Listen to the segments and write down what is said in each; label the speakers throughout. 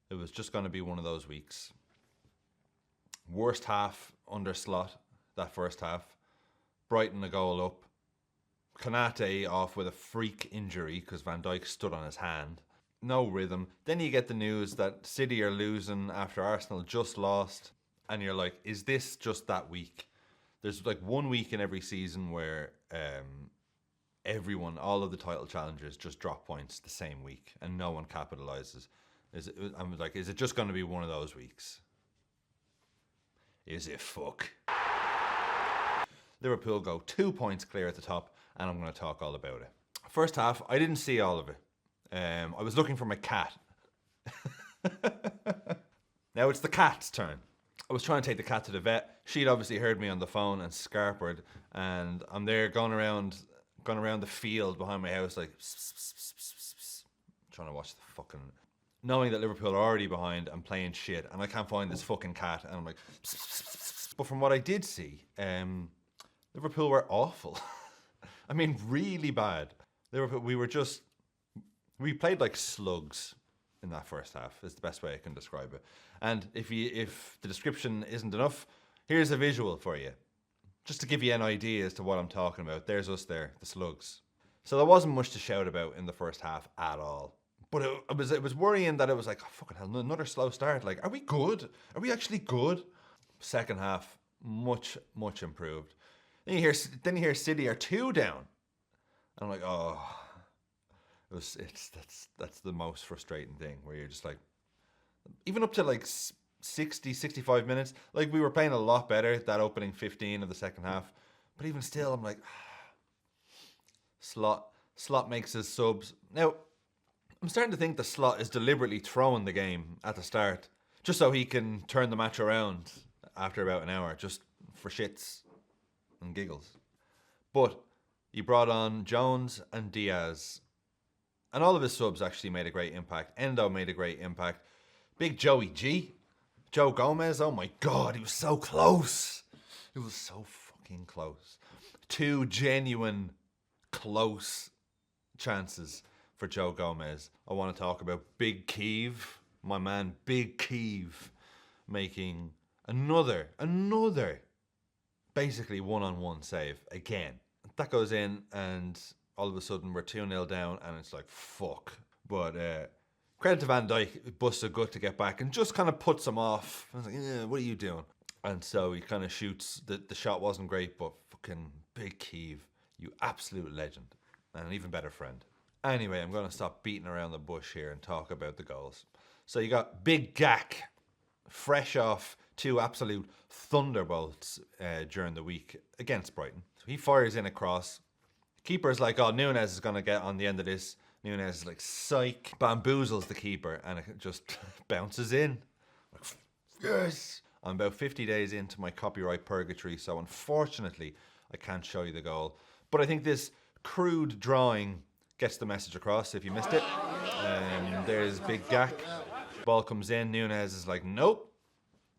Speaker 1: It was just going to be one of those weeks. Worst half under Slot, that first half. Brighton a goal up. Konate off with a freak injury because Van Dijk stood on his hand. No rhythm. Then you get the news that City are losing after Arsenal just lost. And you're like, is this just that week? There's like 1 week in every season where everyone, all of the title challengers just drop points the same week and no one capitalizes. I'm like, is it just going to be one of those weeks? Is it fuck? Liverpool go 2 points clear at the top, and I'm going to talk all about it. First half, I didn't see all of it. I was looking for my cat. Now it's the cat's turn. I was trying to take the cat to the vet. She'd obviously heard me on the phone and scarpered, and I'm there going around the field behind my house like trying to watch the fucking, knowing that Liverpool are already behind and playing shit, and I can't find this fucking cat, and I'm like, but from what I did see, Liverpool were awful. I mean, really bad. Liverpool, we played like slugs in that first half, is the best way I can describe it. And if the description isn't enough, here's a visual for you, just to give you an idea as to what I'm talking about. There's us there, the slugs. So there wasn't much to shout about in the first half at all. But it was worrying that it was like, oh, fucking hell, another slow start. Like, are we good? Are we actually good? Second half, much improved. Then you hear City are 2 down. And I'm like, oh, that's the most frustrating thing, where you're just like, even up to like 60, 65 minutes, like we were playing a lot better that opening 15 of the second half. But even still, I'm like, Slot makes his subs. Now, I'm starting to think the Slot is deliberately throwing the game at the start, just so he can turn the match around after about an hour, just for shits and giggles. But he brought on Jones and Diaz, and all of his subs actually made a great impact. Endo made a great impact. Big Joey G, Joe Gomez, oh my God, he was so close. It was so fucking close. 2 genuine close chances for Joe Gomez. I want to talk about Big Keev, my man Big Keev, making another basically one-on-one save again. That goes in, and all of a sudden we're 2-0 down, and it's like, fuck. But credit to Van Dijk, busts a gut to get back and just kind of puts him off. I was like, yeah, what are you doing? And so he kind of shoots. The shot wasn't great, but fucking Big Keev, you absolute legend, and an even better friend. Anyway, I'm going to stop beating around the bush here and talk about the goals. So you got Big Gak, fresh off 2 absolute thunderbolts during the week against Brighton. So he fires in a cross. Keeper's like, oh, Nunes is going to get on the end of this. Nunes is like, psych. Bamboozles the keeper, and it just bounces in. Like, yes! I'm about 50 days into my copyright purgatory, so unfortunately I can't show you the goal. But I think this crude drawing gets the message across if you missed it. There's Big Gak. Ball comes in. Nunes is like, nope.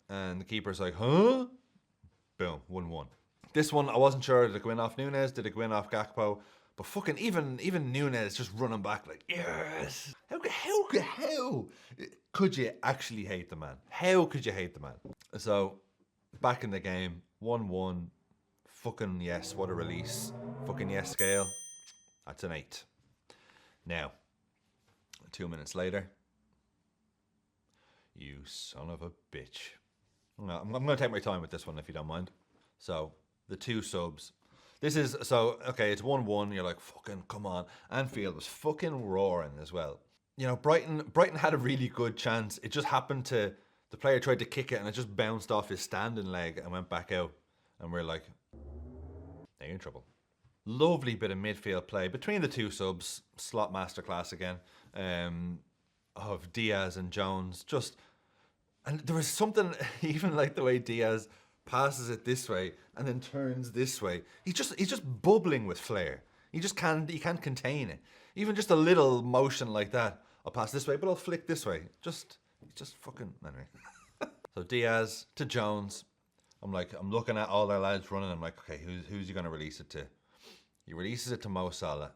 Speaker 1: And the keeper's like, huh? Boom, 1-1. This one, I wasn't sure, did it go in off Nunes? Did it go in off Gakpo? But fucking even Nunes just running back like, yes. How could you actually hate the man? How could you hate the man? So, back in the game, 1-1. Fucking yes, what a release. Fucking yes scale. That's an 8. Now, 2 minutes later, you son of a bitch. No, I'm going to take my time with this one if you don't mind. So, the 2 subs. This is, so, okay, it's 1-1. You're like, fucking, come on. Anfield was fucking roaring as well. You know, Brighton had a really good chance. It just happened to, the player tried to kick it and it just bounced off his standing leg and went back out. And we're like, now you're in trouble. Lovely bit of midfield play between the 2 subs. Slot masterclass again. Of Diaz and Jones. Just, and there was something, even like the way Diaz passes it this way and then turns this way. He's just bubbling with flair. He can't contain it. Even just a little motion like that. I'll pass this way, but I'll flick this way. He's just fucking, anyway. So Diaz to Jones. I'm looking at all their lads running. I'm like, okay, who's he going to release it to? He releases it to Mo Salah.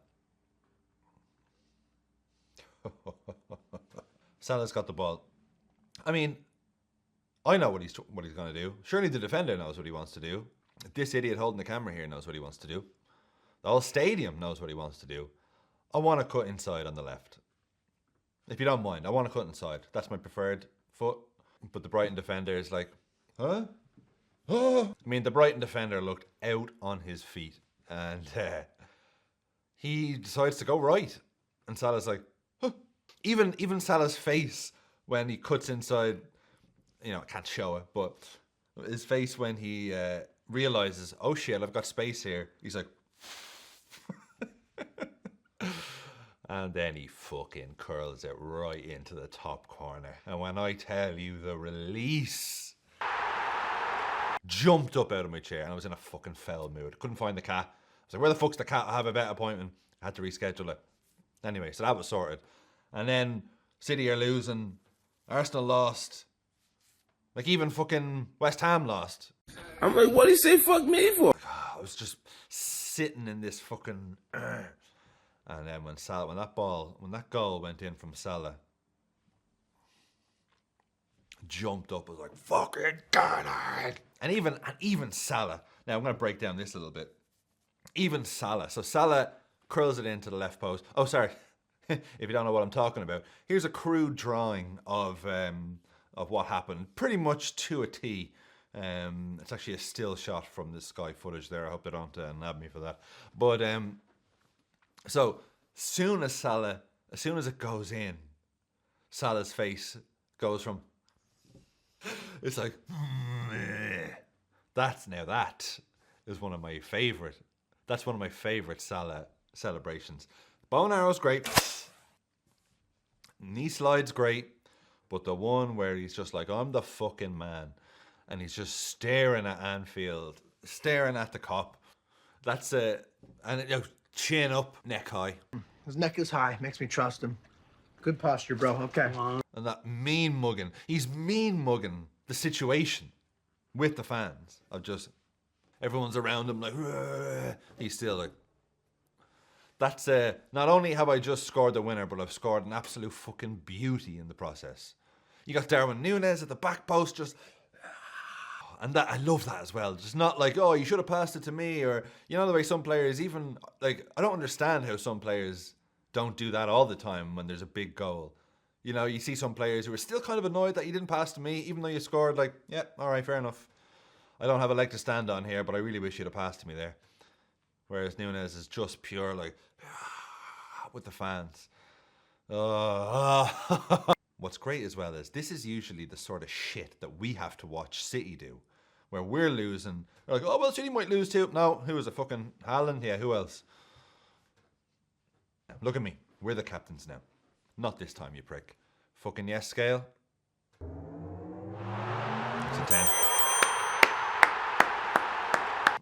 Speaker 1: Salah's got the ball. I mean, I know what he's going to do. Surely the defender knows what he wants to do. This idiot holding the camera here knows what he wants to do. The whole stadium knows what he wants to do. I want to cut inside on the left. If you don't mind, I want to cut inside. That's my preferred foot. But the Brighton defender is like, huh? Oh. I mean, the Brighton defender looked out on his feet. And he decides to go right. And Salah's like, huh. Even Salah's face when he cuts inside, you know, I can't show it, but his face when he realizes, oh shit, I've got space here. He's like, and then he fucking curls it right into the top corner. And when I tell you the release, jumped up out of my chair and I was in a fucking foul mood. Couldn't find the cat. I was like, where the fuck's the cat? I have a vet appointment. I had to reschedule it. Anyway, so that was sorted. And then City are losing. Arsenal lost. Like even fucking West Ham lost.
Speaker 2: I'm like, what do you say fuck me for?
Speaker 1: I was just sitting in this fucking... And then when that goal went in from Salah, jumped up, was like, fucking God. And even Salah, now I'm going to break down this a little bit. Even Salah, so Salah curls it into the left post. Oh, sorry, if you don't know what I'm talking about, here's a crude drawing of what happened, pretty much to a T. It's actually a still shot from the Sky footage there. I hope they don't nab me for that. But so as soon as it goes in, Salah's face goes from, it's like, that is one of my favorite. That's one of my favorite Salah celebrations. Bow and arrow's great. Knee slide's great. But the one where he's just like, I'm the fucking man. And he's just staring at Anfield, staring at the cop. That's it. And you know, chin up, neck high.
Speaker 3: His neck is high, makes me trust him. Good posture, bro. Okay.
Speaker 1: And that mean mugging. He's mean mugging the situation with the fans. Of just, everyone's around him like, "Rrr." He's still like, that's, not only have I just scored the winner, but I've scored an absolute fucking beauty in the process. You got Darwin Núñez at the back post, just... And that I love that as well. Just not like, oh, you should have passed it to me, or, you know, the way some players even, like, I don't understand how some players don't do that all the time when there's a big goal. You know, you see some players who are still kind of annoyed that you didn't pass to me, even though you scored, like, yeah, all right, fair enough. I don't have a leg to stand on here, but I really wish you'd have passed to me there. Whereas Núñez is just pure, like, with the fans. What's great as well is this is usually the sort of shit that we have to watch City do, where we're losing. We're like, oh, well, City might lose too. No, who is it? Fucking Haaland? Yeah, who else? Look at me. We're the captains now. Not this time, you prick. Fucking yes scale. It's a 10.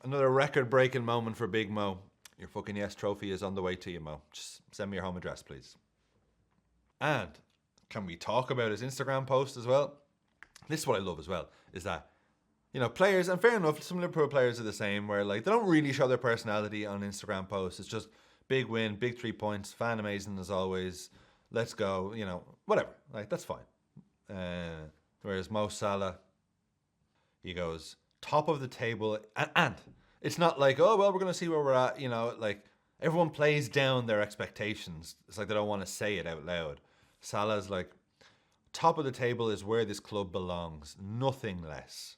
Speaker 1: Another record-breaking moment for Big Mo. Your fucking yes trophy is on the way to you, Mo. Just send me your home address, please. And can we talk about his Instagram post as well? This is what I love as well, is that, you know, players, and fair enough, some Liverpool players are the same, where like they don't really show their personality on Instagram posts. It's just big win, big 3 points, fan amazing as always. Let's go, you know, whatever. Like, that's fine. Whereas Mo Salah, he goes, top of the table, and it's not like, oh, well, we're going to see where we're at, you know, like, everyone plays down their expectations. It's like they don't want to say it out loud. Salah's like, top of the table is where this club belongs, nothing less.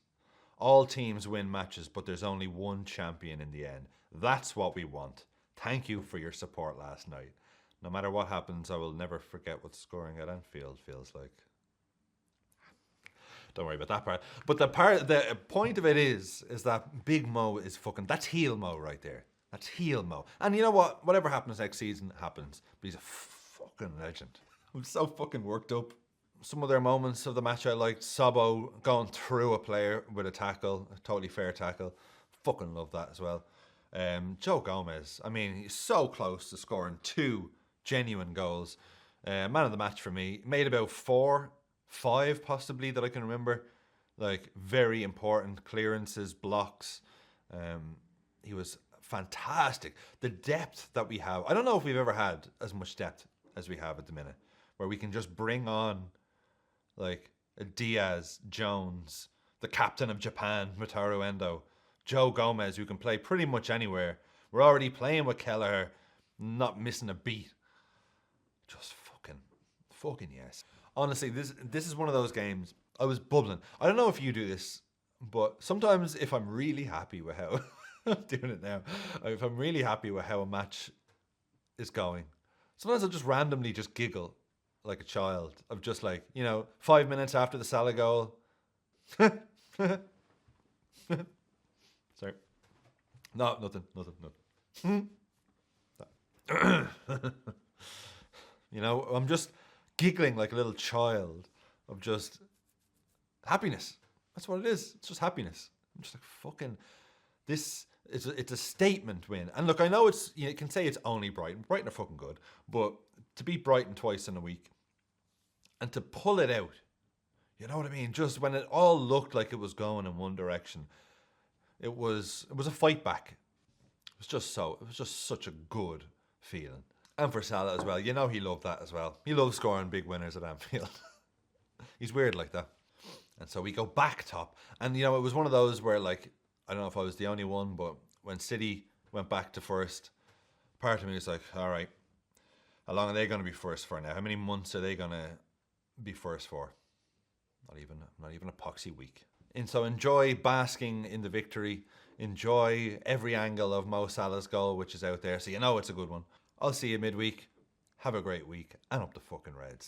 Speaker 1: All teams win matches, but there's only one champion in the end. That's what we want. Thank you for your support last night. No matter what happens, I will never forget what scoring at Anfield feels like. Don't worry about that part. But the point of it is that Big Mo is fucking, that's heel Mo right there. That's heel Mo. And you know what? Whatever happens next season happens. But he's a fucking legend. I'm so fucking worked up. Some of their moments of the match I liked. Sabo going through a player with a tackle, a totally fair tackle. Fucking love that as well. Joe Gomez, I mean, he's so close to scoring 2 genuine goals. Man of the match for me. Made about 4, 5 possibly that I can remember. Like, very important clearances, blocks. He was fantastic. The depth that we have. I don't know if we've ever had as much depth as we have at the minute, where we can just bring on like Diaz, Jones, the captain of Japan, Mataru Endo, Joe Gomez, who can play pretty much anywhere. We're already playing with Kelleher, not missing a beat. Just fucking yes. Honestly, this is one of those games. I was bubbling. I don't know if you do this, but sometimes if I'm really happy with how I'm doing it now, if I'm really happy with how a match is going, sometimes I'll just randomly just giggle like a child of just like, 5 minutes after the Salah goal. Sorry. No, nothing. I'm just giggling like a little child of just happiness. That's what it is. It's just happiness. I'm just like, fucking, this is it's a statement win. And look, I know you can say it's only Brighton. Brighton are fucking good, but to beat Brighton twice in a week and to pull it out, you know what I mean? Just when it all looked like it was going in one direction, it was a fight back. It was just such a good feeling. And for Salah as well. He loved that as well. He loves scoring big winners at Anfield. He's weird like that. And so we go back top. And, it was one of those where, like, I don't know if I was the only one, but when City went back to first, part of me was like, all right, how long are they going to be first for now? How many months are they going to be first for? Not even a poxy week. And so enjoy basking in the victory. Enjoy every angle of Mo Salah's goal, which is out there. So it's a good one. I'll see you midweek. Have a great week. And up the fucking Reds.